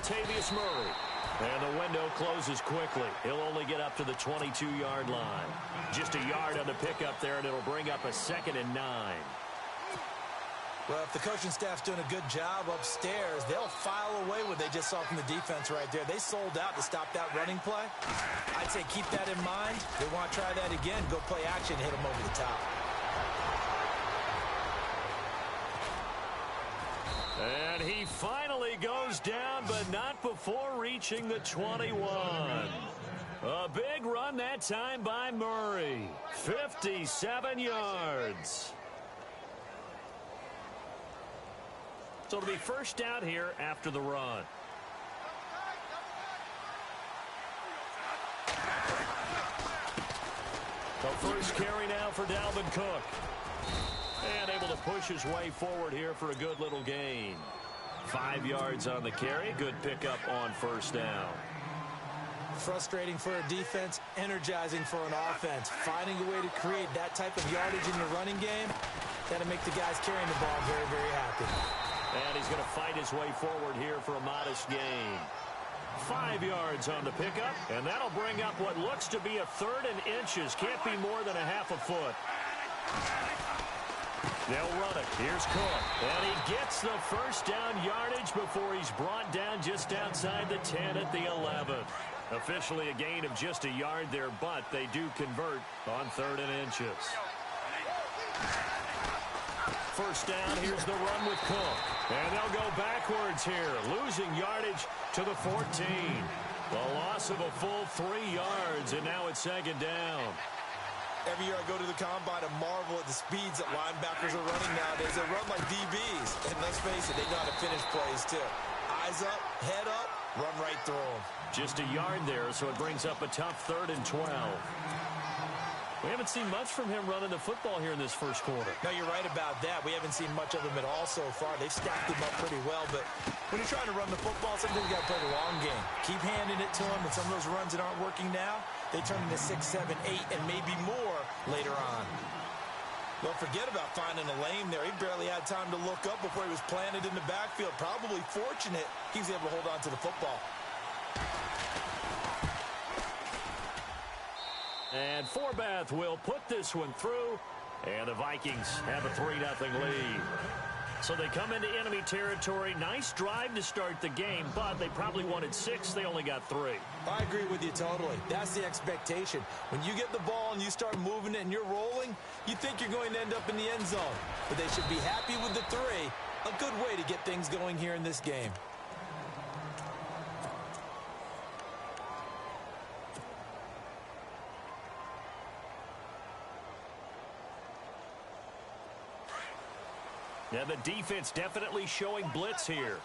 Murray. And the window closes quickly. He'll only get up to the 22-yard line. Just a yard on the pickup there, and it'll bring up a 2nd and 9. Well, if the coaching staff's doing a good job upstairs, they'll file away what they just saw from the defense right there. They sold out to stop that running play. I'd say keep that in mind. They want to try that again, go play action, hit them over the top. And he finally goes down, but not before reaching the 21. A big run that time by Murray. 57 yards. So it'll be first down here after the run. The first carry now for Dalvin Cook. And able to push his way forward here for a good little gain. 5 yards on the carry. Good pickup on first down. Frustrating for a defense, energizing for an offense. Finding a way to create that type of yardage in your running game, that'll make the guys carrying the ball very, very happy. And he's going to fight his way forward here for a modest gain. 5 yards on the pickup, and that'll bring up what looks to be a 3rd and inches. Can't be more than a half a foot. They'll run it. Here's Cook. And he gets the first down yardage before he's brought down just outside the 10 at the 11. Officially a gain of just a yard there, but they do convert on 3rd and inches. First down, here's the run with Cook. And they'll go backwards here, losing yardage to the 14. The loss of a full 3 yards, and now it's 2nd down. Every year I go to the combine and marvel at the speeds that linebackers are running nowadays. They run like DBs. And let's face it, they know how to finish plays too. Eyes up, head up, run right through them. Just a yard there, so it brings up a tough 3rd and 12. We haven't seen much from him running the football here in this first quarter. No, you're right about that. We haven't seen much of him at all so far. They've stacked him up pretty well, but when you're trying to run the football, sometimes you got to play the long game. Keep handing it to him, and some of those runs that aren't working now, they turn into 6, 7, 8, and maybe more later on. Don't forget about finding a lane there. He barely had time to look up before he was planted in the backfield. Probably fortunate he was able to hold on to the football. And Forbath will put this one through, and the Vikings have a 3-0 lead. So they come into enemy territory. Nice drive to start the game, but they probably wanted 6. They only got 3. I agree with you totally. That's the expectation. When you get the ball and you start moving it and you're rolling, you think you're going to end up in the end zone. But they should be happy with the 3. A good way to get things going here in this game. Yeah, the defense definitely showing blitz here.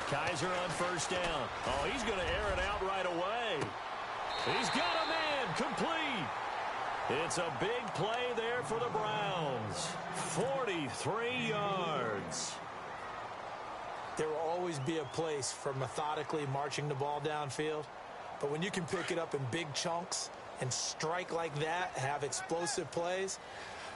Kaiser on first down. Oh, he's going to air it out right away. He's got a man complete. It's a big play there for the Browns. 43 yards. There will always be a place for methodically marching the ball downfield. But when you can pick it up in big chunks and strike like that, have explosive plays,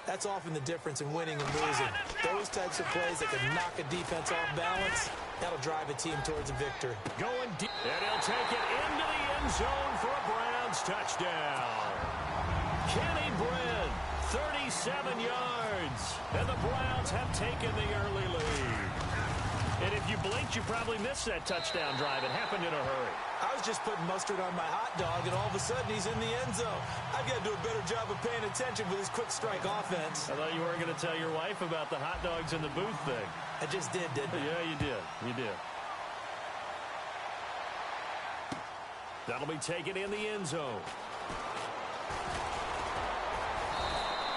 that's often the difference in winning and losing. Those types of plays that can knock a defense off balance, that'll drive a team towards a victory. Going deep, and he'll take it into the end zone for a Browns touchdown. Kenny Brin, 37 yards, and the Browns have taken the early lead. And if you blinked, you probably missed that touchdown drive. It happened in a hurry. I was just putting mustard on my hot dog, and all of a sudden he's in the end zone. I've got to do a better job of paying attention with this quick strike offense. I thought you weren't going to tell your wife about the hot dogs in the booth thing. I just did, didn't I? Yeah, you did. You did. That'll be taken in the end zone.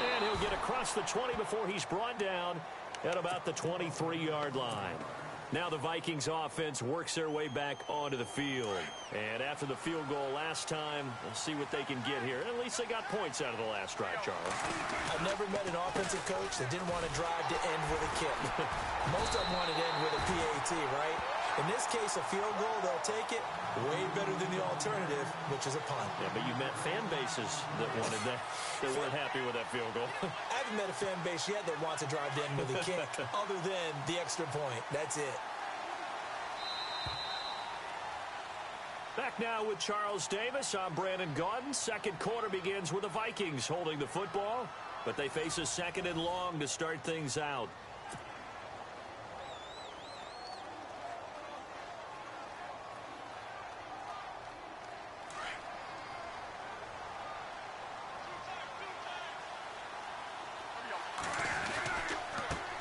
And he'll get across the 20 before he's brought down at about the 23-yard line. Now the Vikings offense works their way back onto the field. And after the field goal last time, we'll see what they can get here. At least they got points out of the last drive, Charles. I've never met an offensive coach that didn't want to drive to end with a kick. Most of them wanted to end with a PAT, right? In this case, a field goal, they'll take it way better than the alternative, which is a punt. Yeah, but you met fan bases that wanted that. They weren't happy with that field goal. I haven't met a fan base yet that wants to drive in with a kick other than the extra point. That's it. Back now with Charles Davis. I'm Brandon Gaudin. Second quarter begins with the Vikings holding the football, but they face a second and long to start things out.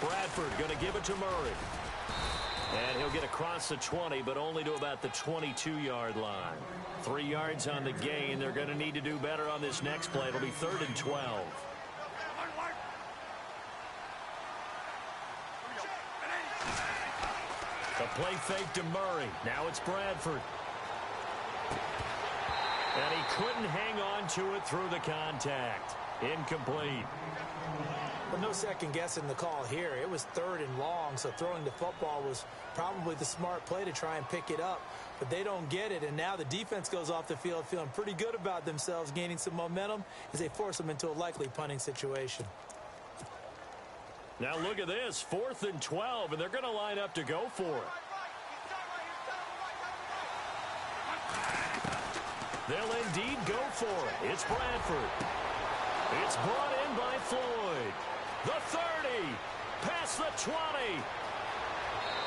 Bradford going to give it to Murray. And he'll get across the 20, but only to about the 22-yard line. 3 yards on the gain. They're going to need to do better on this next play. It'll be 3rd and 12. The play fake to Murray. Now it's Bradford. And he couldn't hang on to it through the contact. Incomplete. But no second guessing the call here. It was 3rd and long, so throwing the football was probably the smart play to try and pick it up. But they don't get it, and now the defense goes off the field feeling pretty good about themselves, gaining some momentum as they force them into a likely punting situation. Now look at this, 4th and 12, and they're going to line up to go for it. They'll indeed go for it. It's Bradford. It's brought in by Floyd. The 30, past the 20.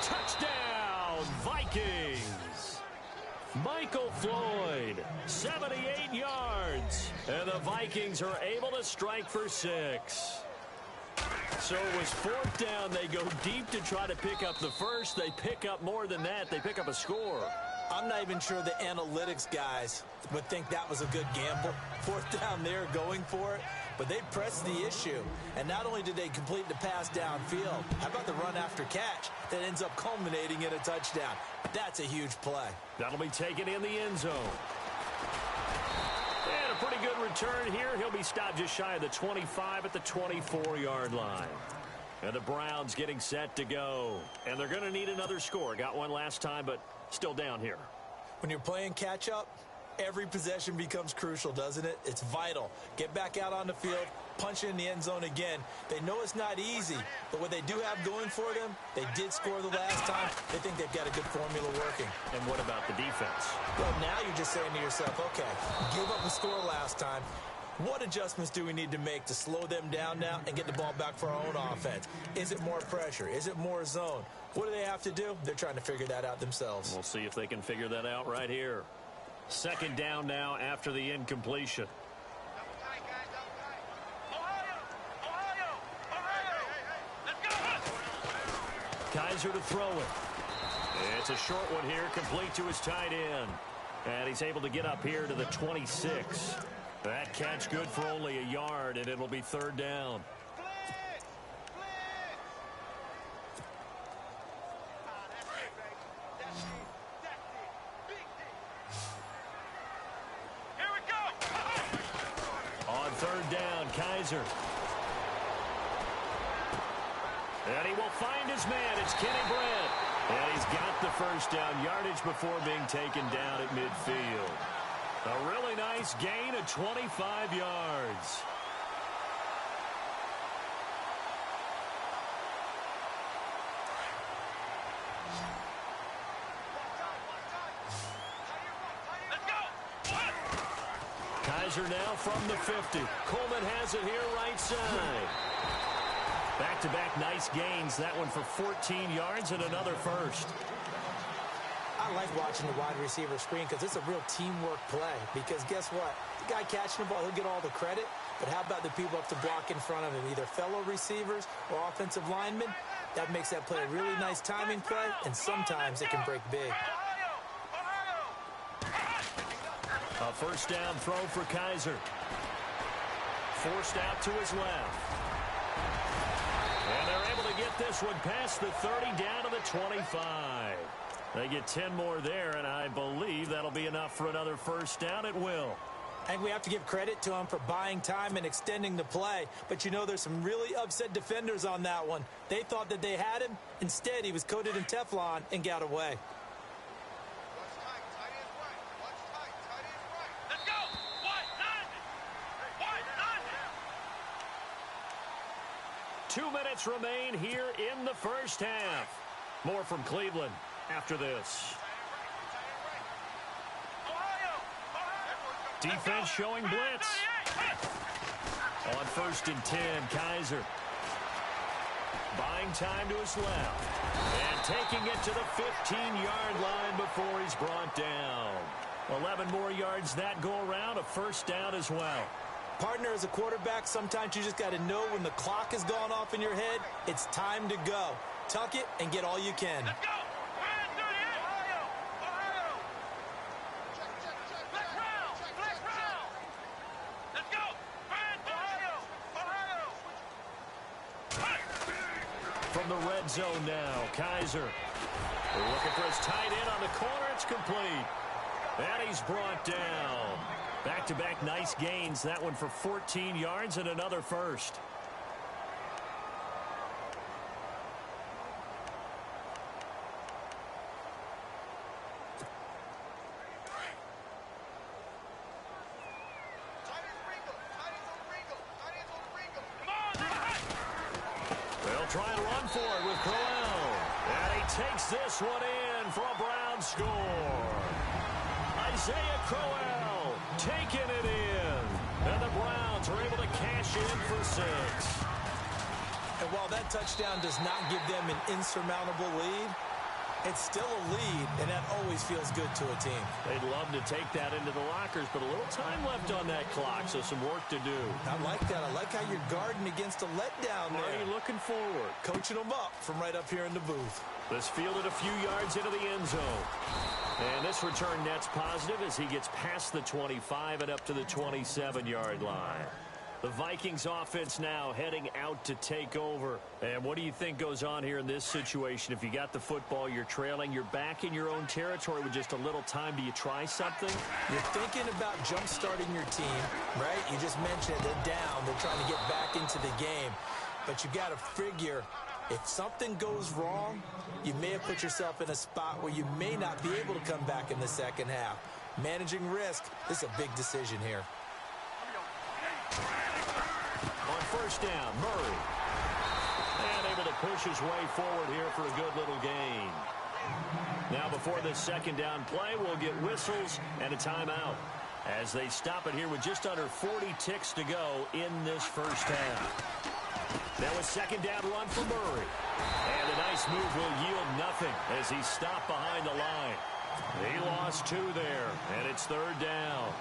Touchdown, Vikings. Michael Floyd, 78 yards. And the Vikings are able to strike for 6. So it was 4th down. They go deep to try to pick up the first. They pick up more than that. They pick up a score. I'm not even sure the analytics guys would think that was a good gamble. 4th down there going for it. But they pressed the issue. And not only did they complete the pass downfield, how about the run after catch that ends up culminating in a touchdown? That's a huge play. That'll be taken in the end zone. And a pretty good return here. He'll be stopped just shy of the 25 at the 24-yard line. And the Browns getting set to go. And they're going to need another score. Got one last time, but still down here. When you're playing catch-up, every possession becomes crucial, doesn't it? It's vital. Get back out on the field, punch in the end zone again. They know it's not easy, but what they do have going for them, they did score the last time. They think they've got a good formula working. And what about the defense? Well, now you're just saying to yourself, okay, give up a score last time. What adjustments do we need to make to slow them down now and get the ball back for our own offense? Is it more pressure? Is it more zone? What do they have to do? They're trying to figure that out themselves. We'll see if they can figure that out right here. 2nd down now after the incompletion. Kaiser to throw it. It's a short one here, complete to his tight end. And he's able to get up here to the 26. That catch good for only a yard, and it'll be 3rd down. On 3rd down, Kaiser. And he will find his man. It's Kenny Brett. And he's got the first down yardage before being taken down at midfield. A really nice gain of 25 yards. Kaiser now from the 50. Coleman has it here right side. Back-to-back nice gains. That one for 14 yards and another first. I like watching the wide receiver screen because it's a real teamwork play. Because guess what? The guy catching the ball, he'll get all the credit. But how about the people up to block in front of him, either fellow receivers or offensive linemen? That makes that play a really nice timing play, and sometimes it can break big. A first down throw for Kaiser. Forced out to his left. And they're able to get this one past the 30 down to the 25. They get 10 more there, and I believe that'll be enough for another first down. It will. I think we have to give credit to him for buying time and extending the play. But, you know, there's some really upset defenders on that one. They thought that they had him. Instead, he was coated in Teflon and got away. minutes remain here in the first half. More from Cleveland after this. Defense showing blitz. On 1st and 10, Kaiser. Buying time to his left. And taking it to the 15-yard line before he's brought down. 11 more yards that go around, a first down as well. Partner, as a quarterback, sometimes you just got to know when the clock has gone off in your head, it's time to go. Tuck it and get all you can. Let's go! From the red zone now, Kaiser. They're looking for his tight end on the corner. It's complete. And he's brought down. Back-to-back nice gains. That one for 14 yards and another first. They'll try and run for it with Crowell. And he takes this one in for a Brown score. Isaiah Crowell taking it in. And the Browns are able to cash in for 6. And while that touchdown does not give them an insurmountable lead, it's still a lead, and that always feels good to a team. They'd love to take that into the lockers, but a little time left on that clock, so some work to do. I like that. I like how you're guarding against a letdown there. Already looking forward. Coaching them up from right up here in the booth. This fielded a few yards into the end zone. And this return net's positive as he gets past the 25 and up to the 27-yard line. The Vikings offense now heading out to take over. And what do you think goes on here in this situation? If you got the football, you're trailing, you're back in your own territory with just a little time. Do you try something? You're thinking about jump-starting your team, right? You just mentioned it. They're down. They're trying to get back into the game. But you got to figure, if something goes wrong, you may have put yourself in a spot where you may not be able to come back in the second half. Managing risk, this is a big decision here. On first down, Murray. And able to push his way forward here for a good little gain. Now before this second down play, we'll get whistles and a timeout as they stop it here with just under 40 ticks to go in this first half. Now a second down run for Murray. And a nice move will yield nothing as he stopped behind the line. He lost 2 there, and it's third down.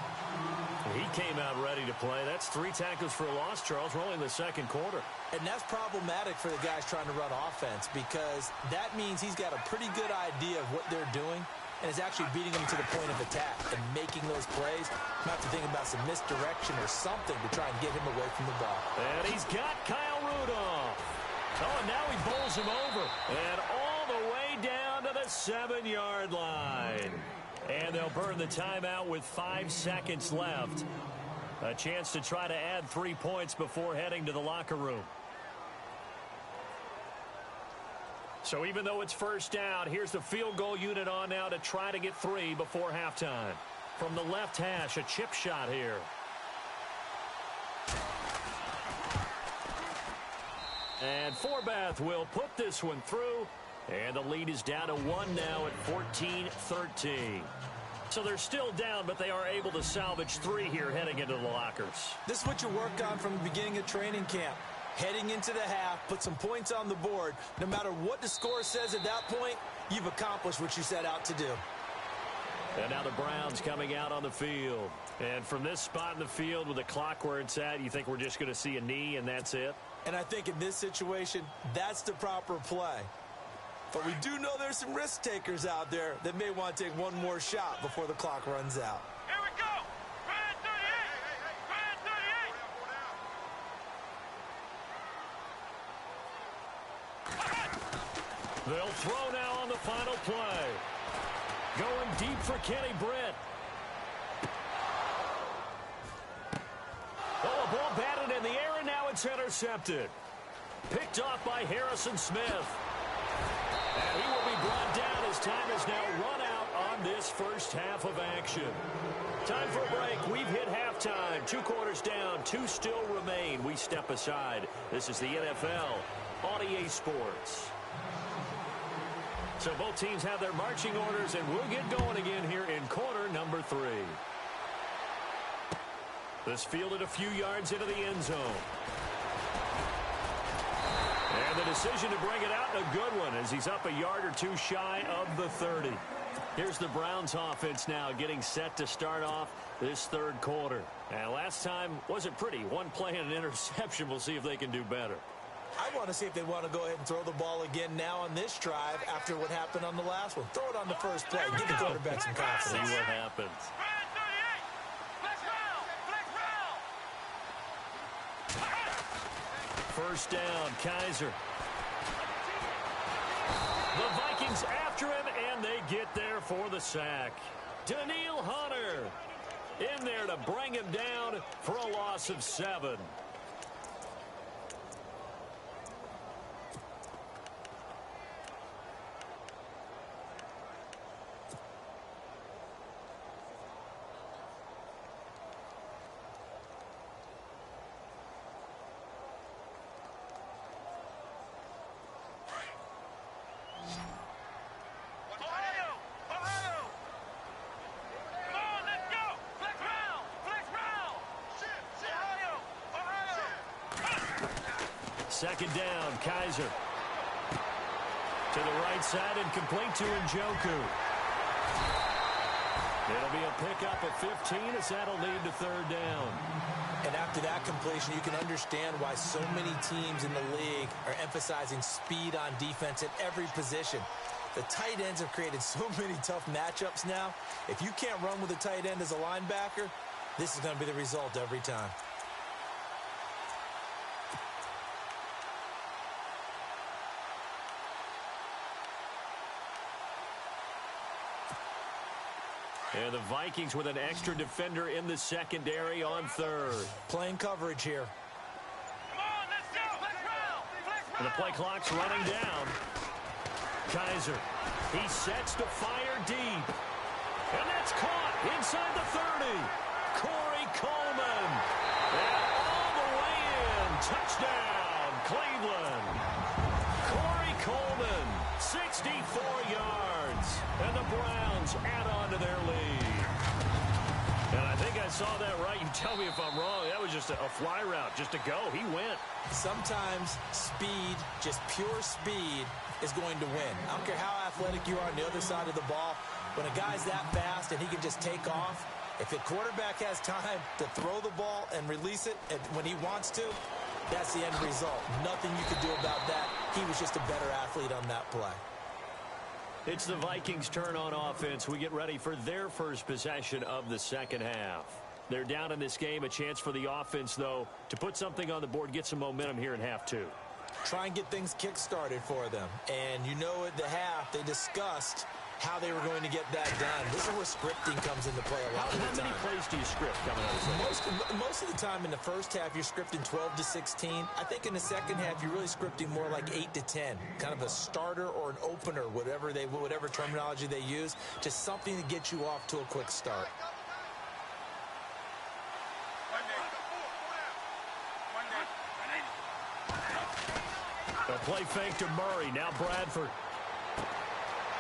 He came out ready to play. That's 3 tackles for a loss, Charles. We're only in the second quarter. And that's problematic for the guys trying to run offense because that means he's got a pretty good idea of what they're doing and is actually beating them to the point of attack and making those plays. Not to think about some misdirection or something to try and get him away from the ball. And he's got Kyle Rudolph. Oh, and now he bowls him over. And all the way down to the 7-yard line. And they'll burn the timeout with 5 seconds left. A chance to try to add 3 points before heading to the locker room. So even though it's first down, here's the field goal unit on now to try to get 3 before halftime. From the left hash, a chip shot here. And Forbath will put this one through. And the lead is down to 1 now at 14-13. So they're still down, but they are able to salvage 3 here heading into the lockers. This is what you work on from the beginning of training camp. Heading into the half, put some points on the board. No matter what the score says at that point, you've accomplished what you set out to do. And now the Browns coming out on the field. And from this spot in the field with the clock where it's at, you think we're just going to see a knee and that's it? And I think in this situation, that's the proper play. But we do know there's some risk takers out there that may want to take one more shot before the clock runs out. Here we go! Red 38! Red 38! They'll throw now on the final play. Going deep for Kenny Britt. Oh, a ball batted in the air, and now it's intercepted. Picked off by Harrison Smith. And he will be brought down as time has now run out on this first half of action. Time for a break. We've hit halftime. 2 quarters down. 2 still remain. We step aside. This is the NFL on EA Sports. So both teams have their marching orders, and we'll get going again here in quarter number 3. This fielded a few yards into the end zone. And the decision to bring it out, a good one, as he's up a yard or two shy of the 30. Here's the Browns offense now getting set to start off this third quarter. And last time wasn't pretty. One play and an interception. We'll see if they can do better. I want to see if they want to go ahead and throw the ball again now on this drive after what happened on the last one. Throw it on the first play. Give the quarterback some confidence. See what happens. First down, Kaiser. The Vikings after him, and they get there for the sack. Daniil Hunter in there to bring him down for a loss of 7. Second down, Kaiser. To the right side and complete to Njoku. It'll be a pickup at 15 as that'll lead to third down. And after that completion, you can understand why so many teams in the league are emphasizing speed on defense at every position. The tight ends have created so many tough matchups now. If you can't run with a tight end as a linebacker, this is going to be the result every time. And the Vikings with an extra defender in the secondary on third. Playing coverage here. Come on, let's go. Let's roll. And the play clock's running down. Kaiser, he sets to fire deep. And that's caught inside the 30. Corey Coleman. And all the way in. Touchdown, Cleveland. Corey Coleman, 64 yards. And the Browns add on to their lead. And I think I saw that right. You tell me if I'm wrong. That was just a fly route, just to go. He went. Sometimes speed, just pure speed, is going to win. I don't care how athletic you are on the other side of the ball. When a guy's that fast and he can just take off, if the quarterback has time to throw the ball and release it when he wants to, that's the end result. Nothing you could do about that. He was just a better athlete on that play. It's the Vikings' turn on offense. We get ready for their first possession of the second half. They're down in this game. A chance for the offense, though, to put something on the board, get some momentum here in half 2. Try and get things kick-started for them. And you know at the half, they discussed how they were going to get that done. This is where scripting comes into play a lot of the time. How many plays do you script coming out of this? Most of the time in the first half, you're scripting 12 to 16. I think in the second half, you're really scripting more like 8 to 10. Kind of a starter or an opener, whatever terminology they use, just something to get you off to a quick start. A play fake to Murray. Now Bradford.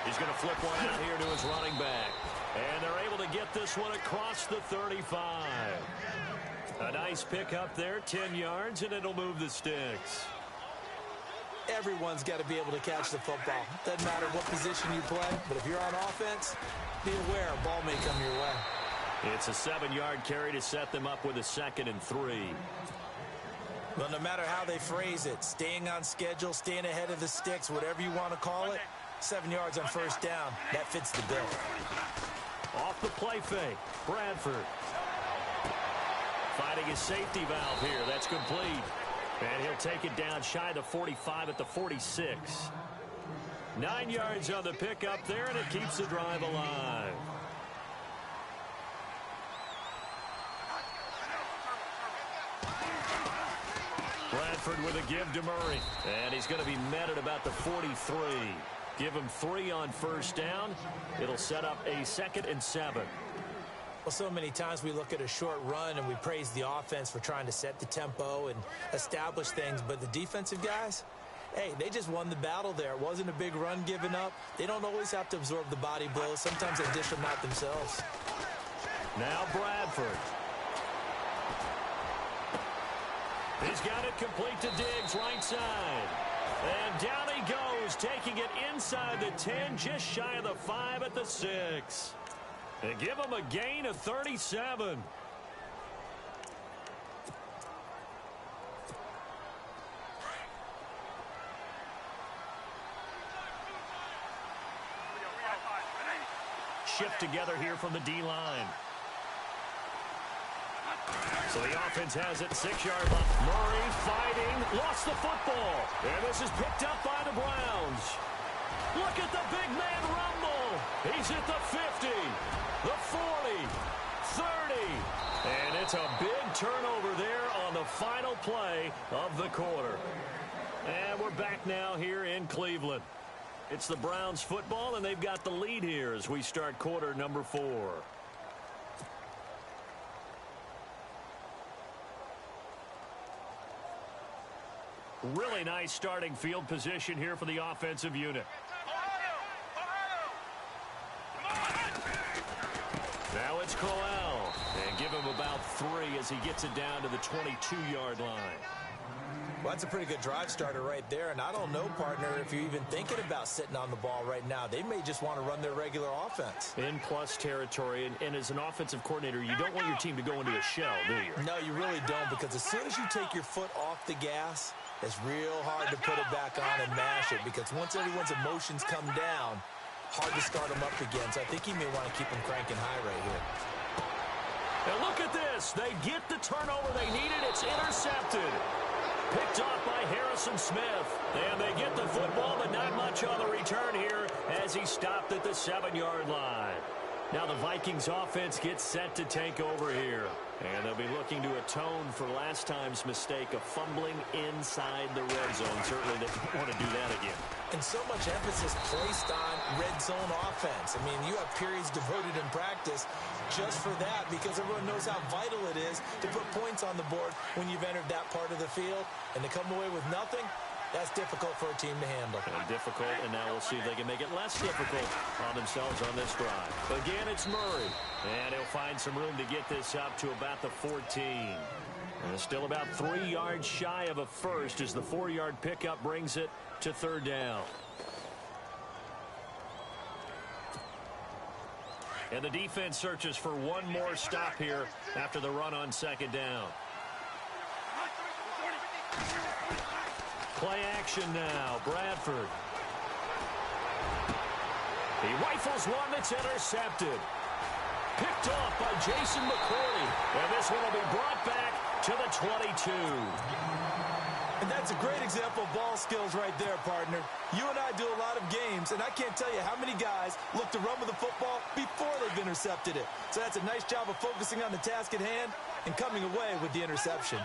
He's going to flip one out here to his running back. And they're able to get this one across the 35. A nice pickup there, 10 yards, and it'll move the sticks. Everyone's got to be able to catch the football. Doesn't matter what position you play, but if you're on offense, be aware a ball may come your way. It's a 7-yard carry to set them up with a 2nd and 3. Well, no matter how they phrase it, staying on schedule, staying ahead of the sticks, whatever you want to call it, 7 yards on first down, that fits the bill. Off the play fake, Bradford. Finding his safety valve here, that's complete. And he'll take it down shy of the 45 at the 46. 9 yards on the pickup there, and it keeps the drive alive. Bradford with a give to Murray. And he's going to be met at about the 43. Give him 3 on first down. It'll set up a 2nd and 7. Well, so many times we look at a short run and we praise the offense for trying to set the tempo and establish things. But the defensive guys, Hey, they just won the battle there. It wasn't a big run given up. They don't always have to absorb the body blows. Sometimes they dish them out themselves. Now Bradford. He's got it complete to Diggs, right side. And down he goes, taking it inside the 10, just shy of the 5 at the 6. They give him a gain of 37. Shift together here from the D-line. So the offense has it, 6-yard line. Murray fighting, lost the football. And this is picked up by the Browns. Look at the big man rumble. He's at the 50, the 40, 30. And it's a big turnover there on the final play of the quarter. And we're back now here in Cleveland. It's the Browns football, and they've got the lead here as we start quarter number 4. Really nice starting field position here for the offensive unit. Now it's Crowell. And give him about 3 as he gets it down to the 22-yard line. Well, that's a pretty good drive starter right there. And I don't know, partner, if you're even thinking about sitting on the ball right now. They may just want to run their regular offense. In plus territory. And as an offensive coordinator, you don't want your team to go into a shell, do you? No, you really don't, because as soon as you take your foot off the gas, it's real hard to put it back on and mash it, because once everyone's emotions come down, hard to start them up again. So I think he may want to keep them cranking high right here. And look at this. They get the turnover they needed. It's intercepted. Picked off by Harrison Smith. And they get the football, but not much on the return here as he stopped at the 7-yard line. Now the Vikings offense gets set to take over here. And they'll be looking to atone for last time's mistake of fumbling inside the red zone. Certainly they don't want to do that again. And so much emphasis placed on red zone offense. I mean, you have periods devoted in practice just for that, because everyone knows how vital it is to put points on the board when you've entered that part of the field. And to come away with nothing, that's difficult for a team to handle. And difficult, and now we'll see if they can make it less difficult on themselves on this drive. Again, it's Murray. And he'll find some room to get this up to about the 14. And it's still about 3 yards shy of a first as the 4-yard pickup brings it to 3rd down. And the defense searches for one more stop here after the run on 2nd down. Play action now. Bradford. He rifles one that's intercepted. Picked off by Jason McCourty. And this one will be brought back to the 22. And that's a great example of ball skills right there, partner. You and I do a lot of games, and I can't tell you how many guys look to run with the football before they've intercepted it. So that's a nice job of focusing on the task at hand and coming away with the interception.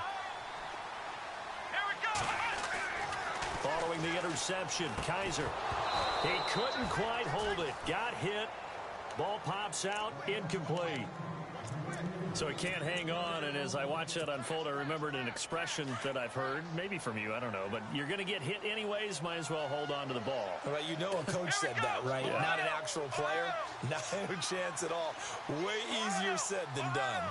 Following the interception, Kaiser. He couldn't quite hold it. Got hit. Ball pops out. Incomplete. So he can't hang on, and as I watch that unfold, I remembered an expression that I've heard, maybe from you, I don't know, but you're going to get hit anyways, might as well hold on to the ball. Well, you know a coach said that, right? Yeah. Not an actual player. Not a chance at all. Way easier said than done.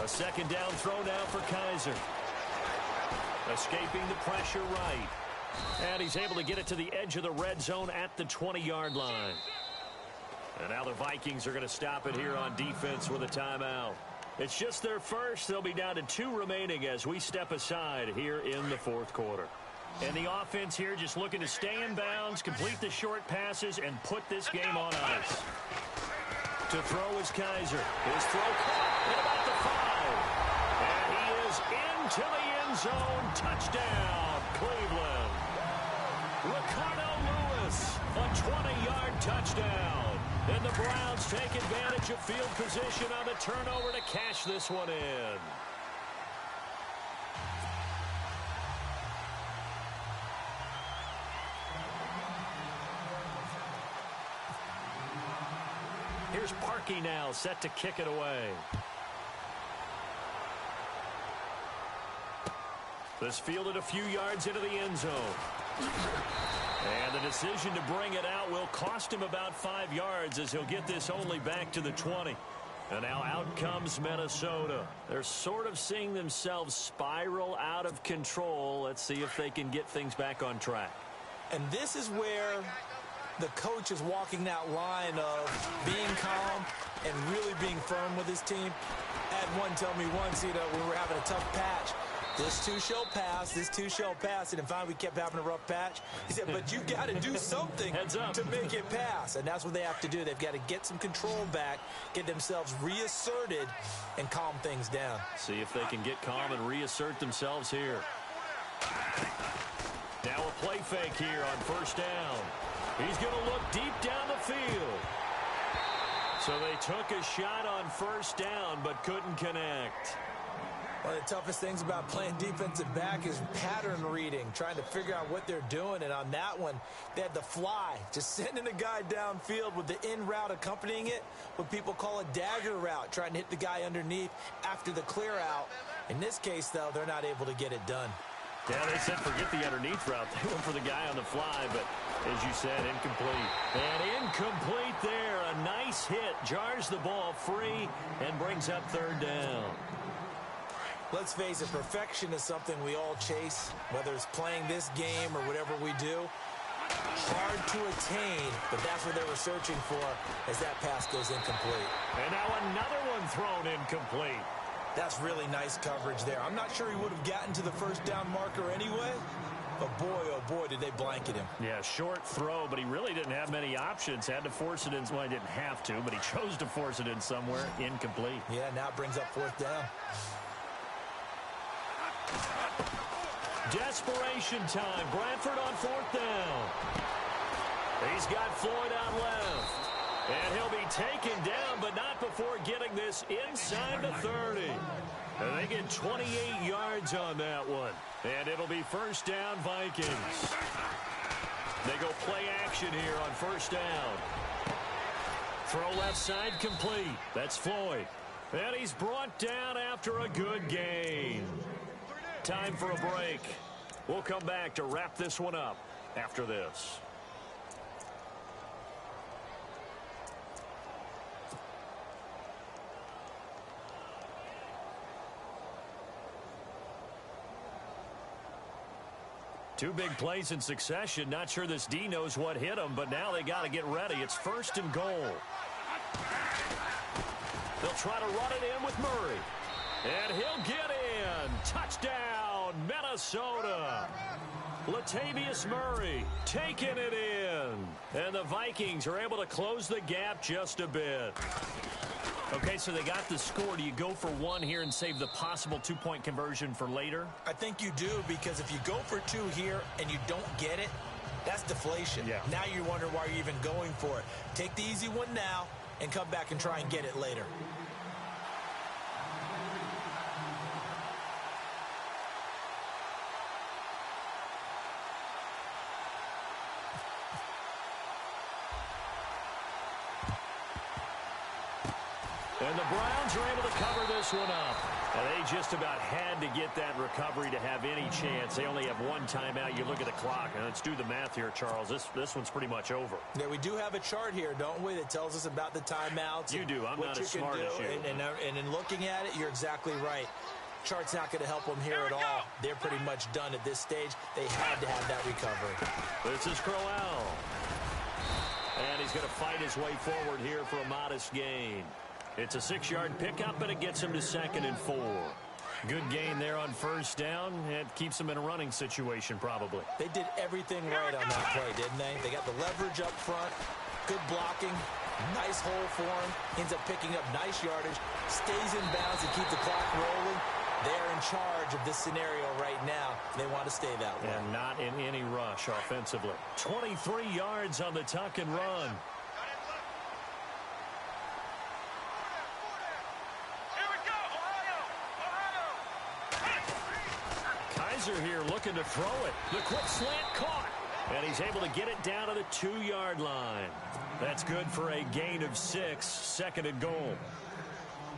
A 2nd down throw now for Kaiser. Escaping the pressure right. And he's able to get it to the edge of the red zone at the 20-yard line. And now the Vikings are going to stop it here on defense with a timeout. It's just their first. They'll be down to 2 remaining as we step aside here in the 4th quarter. And the offense here just looking to stay in bounds, complete the short passes, and put this game on ice. To throw is Kaiser. His throw caught at about the 5. And he is into the end zone. Touchdown, Cleveland. Ricardo Lewis, a 20-yard touchdown. And the Browns take advantage of field position on the turnover to cash this one in. Here's Parkey now, set to kick it away. This fielded a few yards into the end zone. And the decision to bring it out will cost him about 5 yards as he'll get this only back to the 20. And now out comes Minnesota. They're sort of seeing themselves spiral out of control. Let's see if they can get things back on track. And this is where the coach is walking that line of being calm and really being firm with his team. I had one tell me once, when we were having a tough patch, this too shall pass, this too shall pass. And finally we kept having a rough patch. He said, but you got to do something to make it pass. And that's what they have to do. They've got to get some control back, get themselves reasserted, and calm things down. See if they can get calm and reassert themselves here. Now a play fake here on first down. He's going to look deep down the field. So they took a shot on first down but couldn't connect. One of the toughest things about playing defensive back is pattern reading, trying to figure out what they're doing. And on that one, they had the fly, just sending a guy downfield with the in route accompanying it, what people call a dagger route, trying to hit the guy underneath after the clear out. In this case, though, they're not able to get it done. Yeah, they said forget the underneath route. They went for the guy on the fly, but as you said, incomplete. And incomplete there. A nice hit. Jars the ball free and brings up third down. Let's face it, perfection is something we all chase, whether it's playing this game or whatever we do. Hard to attain, but that's what they were searching for as that pass goes incomplete. And now another one thrown incomplete. That's really nice coverage there. I'm not sure he would have gotten to the first down marker anyway, but boy, oh boy, did they blanket him. Yeah, short throw, but he really didn't have many options. Had to force it in. Well, he didn't have to, but he chose to force it in somewhere. Incomplete. Yeah, now it brings up fourth down. Desperation time. Bradford on fourth down. He's got Floyd out left. And he'll be taken down, but not before getting this inside the 30. And they get 28 yards on that one. And it'll be first down Vikings. They go play action here on first down. Throw left side complete. That's Floyd. And he's brought down after a good gain. Time for a break. We'll come back to wrap this one up after this. Two big plays in succession. Not sure this D knows what hit him, but now they got to get ready. It's first and goal. They'll try to run it in with Murray. And he'll get in. Touchdown, Minnesota. Latavius Murray taking it in. And the Vikings are able to close the gap just a bit. Okay, so they got the score. Do you go for one here and save the possible two-point conversion for later? I think you do, because if you go for two here and you don't get it, that's deflation. Yeah. Now you wonder why you're even going for it. Take the easy one now and come back and try and get it later. And the Browns are able to cover this one up. And they just about had to get that recovery to have any chance. They only have one timeout. You look at the clock. And let's do the math here, Charles. This one's pretty much over. Yeah, we do have a chart here, don't we, that tells us about the timeouts. You do. I'm not as smart as you. And in looking at it, you're exactly right. Chart's not going to help them here at all. They're pretty much done at this stage. They had to have that recovery. This is Crowell. And he's going to fight his way forward here for a modest gain. It's a 6-yard pickup, but it gets him to second and 4. Good gain there on first down. It keeps them in a running situation, probably. They did everything right on that play, didn't they? They got the leverage up front, good blocking, nice hole for him, ends up picking up nice yardage, stays in bounds to keep the clock rolling. They're in charge of this scenario right now. They want to stay that way. And not in any rush offensively. 23 yards on the tuck and run. Here looking to throw it. The quick slant caught. And he's able to get it down to the 2-yard line. That's good for a gain of 6, second and goal.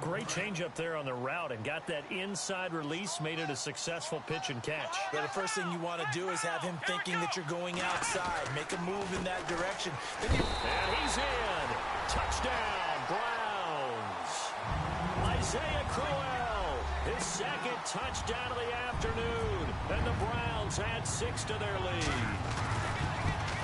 Great change up there on the route and got that inside release, made it a successful pitch and catch. But the first thing you want to do is have him thinking that you're going outside. Make a move in that direction. And he's in. Touchdown, Browns. Isaiah Crowell, his second touchdown of the afternoon. And the Browns add 6 to their lead.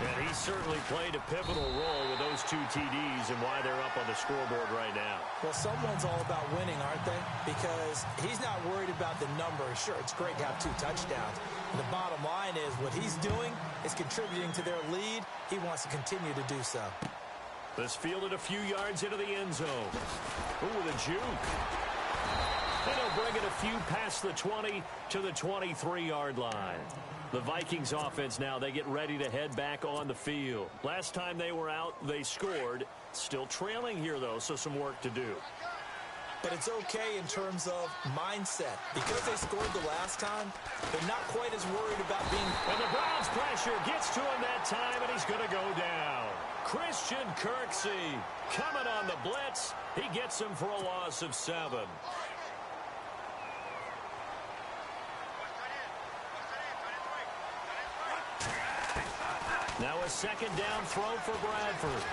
And he certainly played a pivotal role with those 2 TDs and why they're up on the scoreboard right now. Well, someone's all about winning, aren't they? Because he's not worried about the number. Sure, it's great to have 2 touchdowns. The bottom line is what he's doing is contributing to their lead. He wants to continue to do so. This fielded a few yards into the end zone. Ooh, with a juke. And he'll bring it a few past the 20 to the 23-yard line. The Vikings offense now, they get ready to head back on the field. Last time they were out, they scored. Still trailing here, though, so some work to do. But it's okay in terms of mindset. Because they scored the last time, they're not quite as worried about being... And the Browns pressure gets to him that time, and he's going to go down. Christian Kirksey coming on the blitz. He gets him for a loss of 7. Now a second down throw for Bradford.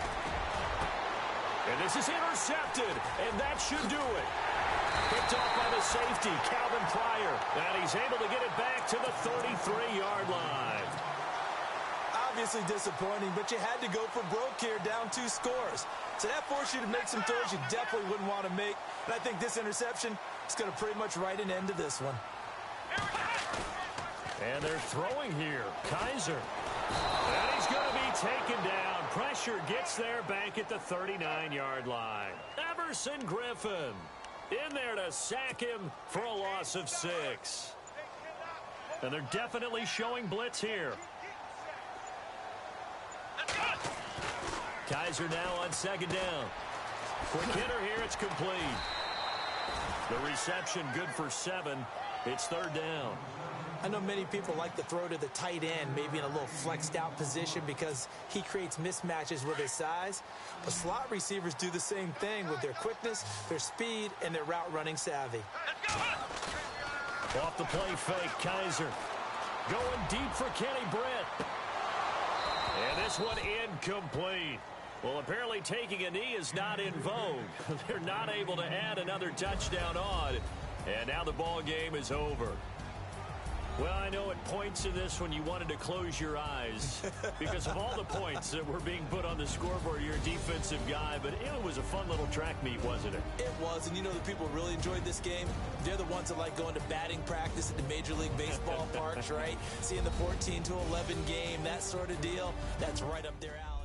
And this is intercepted, and that should do it. Picked off by the safety, Calvin Pryor. And he's able to get it back to the 33-yard line. Obviously disappointing, but you had to go for broke here, down 2 scores. So that forced you to make some throws you definitely wouldn't want to make. And I think this interception is going to pretty much write an end to this one. And they're throwing here. Kaiser. And he's going to be taken down. Pressure gets there back at the 39-yard line. Everson Griffin in there to sack him for a loss of 6. And they're definitely showing blitz here. Kaiser now on second down. Quick hitter here. It's complete. The reception good for 7. It's third down. I know many people like to throw to the tight end, maybe in a little flexed out position because he creates mismatches with his size. But slot receivers do the same thing with their quickness, their speed, and their route running savvy. Off the play fake, Kaiser. Going deep for Kenny Britt. And this one incomplete. Well, apparently taking a knee is not in vogue. They're not able to add another touchdown on. And now the ball game is over. Well, I know at points in this one you wanted to close your eyes because of all the points that were being put on the scoreboard. You're a defensive guy, but it was a fun little track meet, wasn't it? It was, and you know the people really enjoyed this game? They're the ones that like going to batting practice at the Major League Baseball parks, right? Seeing the 14-11 game, that sort of deal, that's right up their alley.